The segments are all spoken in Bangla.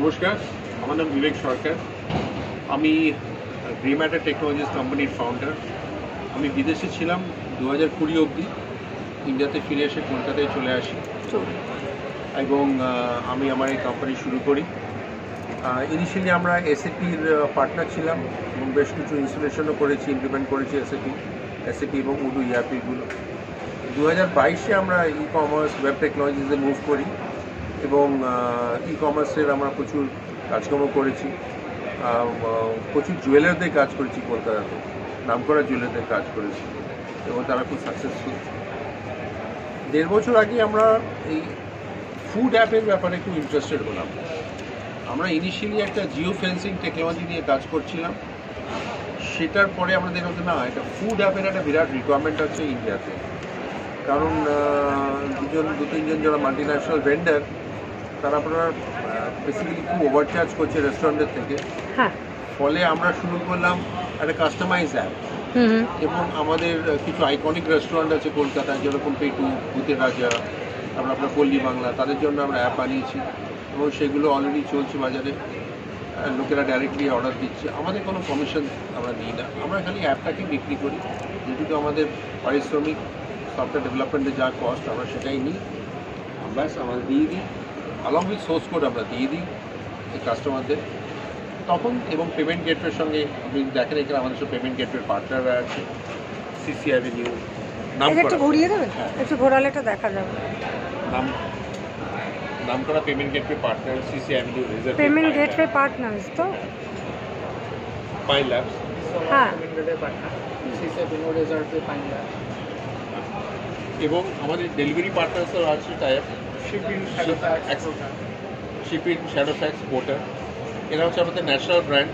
নমস্কার, আমার নাম বিবেক সরকার। আমি গ্রে ম্যাটার টেকনোলজিস কোম্পানির ফাউন্ডার। আমি বিদেশে ছিলাম 2020 অবধি। ইন্ডিয়াতে ফিরে এসে কলকাতায় চলে আসি এবং আমি আমার এই কোম্পানি শুরু করি। ইনিশিয়ালি আমরা এসএপির পার্টনার ছিলাম এবং বেশ কিছু ইনস্টলেশনও করেছি, ইমপ্লিমেন্ট করেছি এসএপি এবং উডু ইআরপিগুলো। 2022-এ আমরা ই কমার্স ওয়েব টেকনোলজিসে মুভ করি এবং ই কমার্সের আমরা প্রচুর কাজকর্ম করেছি। প্রচুর জুয়েলারদের কাজ করেছি, কলকাতাতে নামকরা জুয়েলারদের কাজ করেছি এবং তারা খুব সাকসেসফুল। 1.5 বছর আগে আমরা এই ফুড অ্যাপের ব্যাপারে খুব ইন্টারেস্টেড হলাম। আমরা ইনিশিয়ালি একটা জিও ফেন্সিং টেকনোলজি নিয়ে কাজ করছিলাম, সেটার পরে আমরা দেখলাম যে না, এটা ফুড অ্যাপের একটা বিরাট রিকোয়ারমেন্ট আছে ইন্ডিয়াতে। কারণ দু তিনজন যারা মাল্টি ন্যাশনাল ভেন্ডার, তারা আপনার বেসিক্যালি খুব ওভারচার্জ করছে রেস্টুরেন্টের থেকে। ফলে আমরা শুরু করলাম একটা কাস্টমাইজ অ্যাপ এবং আমাদের কিছু আইকনিক রেস্টুরেন্ট আছে কলকাতায়, যেরকম পেটু, ভূতের রাজা, আমরা আপনার পল্লী বাংলা, তাদের জন্য আমরা অ্যাপ বানিয়েছি এবং সেগুলো অলরেডি চলছে বাজারে। লোকেরা ডাইরেক্টলি অর্ডার দিচ্ছে, আমাদের কোনো কমিশন আমরা নিই না, আমরা খালি অ্যাপটাকে বিক্রি করি। যেটুকু আমাদের পারিশ্রমিক সফটওয়্যার ডেভেলপমেন্টে যা কস্ট আমরা সেটাই নিই, ব্যাস আমরা দিয়ে দিই, অলং উইথ সোর্স কোড আমরা দিয়ে দিই এই কাস্টমারদের তখন। এবং পেমেন্ট গেটওয়ের সঙ্গে আপনি দেখেন এখানে আমাদের সব পেমেন্ট গেটওয়ের পার্টনাররা আছে, সিসি অ্যাভিনিউ, নামকরা payment gateway partner, CC avenue, payment gateway partners তো পাইন ল্যাবস, এবং আমাদের ডেলিভারি পার্টনার্সও আছে টাইপ শিপিং, শ্যাডোফ্যাক্স, পোর্টার। এরা হচ্ছে আমাদের ন্যাশনাল ব্র্যান্ড,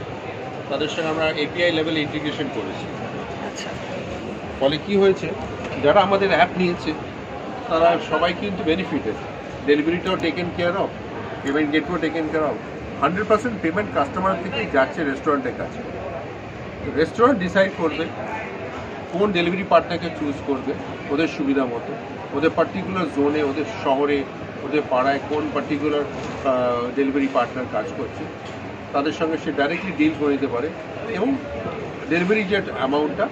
তাদের সঙ্গে আমরা এপিআই লেভেলে ইন্টিগ্রেশন করেছি। ফলে কি হয়েছে, যারা আমাদের অ্যাপ নিয়েছে তারা সবাই কিন্তু বেনিফিটেড। ডেলিভারিটাও টেকেন কেয়ার অফ, পেমেন্ট গেটওয়েও taken care of. 100% payment customer থেকেই যাচ্ছে রেস্টুরেন্টের কাছে। রেস্টুরেন্ট ডিসাইড করবে কোন ডেলিভারি পার্টনারকে চুজ করবে ওদের সুবিধা মতো, ওদের পার্টিকুলার জোনে, ওদের শহরে, ওদের পাড়ায় কোন পার্টিকুলার ডেলিভারি পার্টনার কাজ করছে, তাদের সঙ্গে সে ডাইরেক্টলি ডিল করে দিতে পারে। এবং ডেলিভারি যে অ্যামাউন্টটা,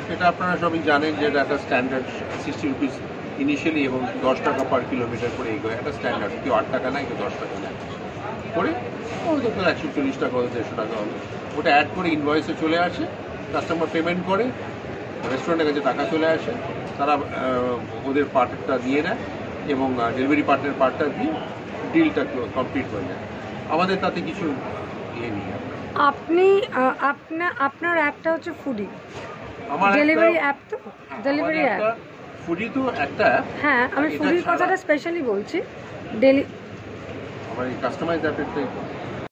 সেটা আপনারা সবই জানেন যে এটা একটা স্ট্যান্ডার্ড 60 রুপিস ইনিশিয়ালি এবং 10 টাকা পার কিলোমিটার করে এগোয়, একটা স্ট্যান্ডার্ড। কেউ 8 টাকা নেয়, কেউ 10 টাকা নেয় করে, ওদের 140 টাকা হলে 150 টাকা হবে, ওটা অ্যাড করে ইনভয়েসে চলে আসে, কাস্টমার পেমেন্ট করে, রেস্টুরেন্টের কাছে টাকা চলে আসে, তারা ওদের পার্টটা দিয়ে নেয় এবং ডেলিভারি পার্টনার পার্টটা দিয়ে ডিলটা কমপ্লিট হয়ে যায়। আমাদের তাতে কিছু ইয়ে নেই। আপনার অ্যাপটা হচ্ছে ফুডি, আমার ডেলিভারি অ্যাপ তো, ডেলিভারি অ্যাপ। ফুডি তো একটা, হ্যাঁ, আমি ফুডির কথাটা স্পেশালি বলছি। আমার এই কাস্টমাইজ অ্যাপের